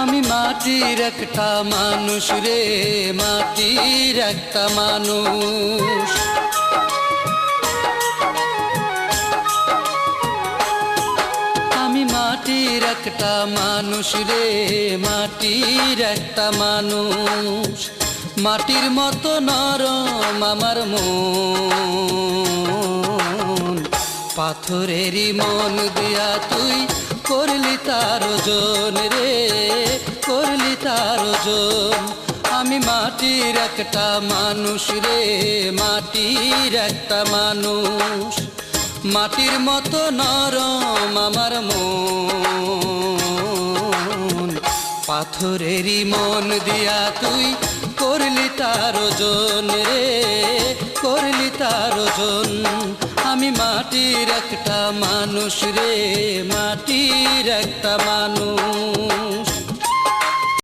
আমি মাটির একটা মানুষ রে, মাটির একটা মানুষ। আমি মাটির একটা মানুষ রে, মাটির একটা মানুষ। মাটির মতো নরম আমার মন, পাথরেরই মন দিয়া তুই করলি তার ওজন রে, করলি তার ওজন। আমি মাটির একটা মানুষ রে, মাটির একটা মানুষ। মাটির মতো নরম আমার মন, পাথরেরই মন দিয়া তুই করলি তার ওজন রে, করলি তার ওজন। আমি মাটির একটা মানুষ রে, মাটির একটা মানুষ।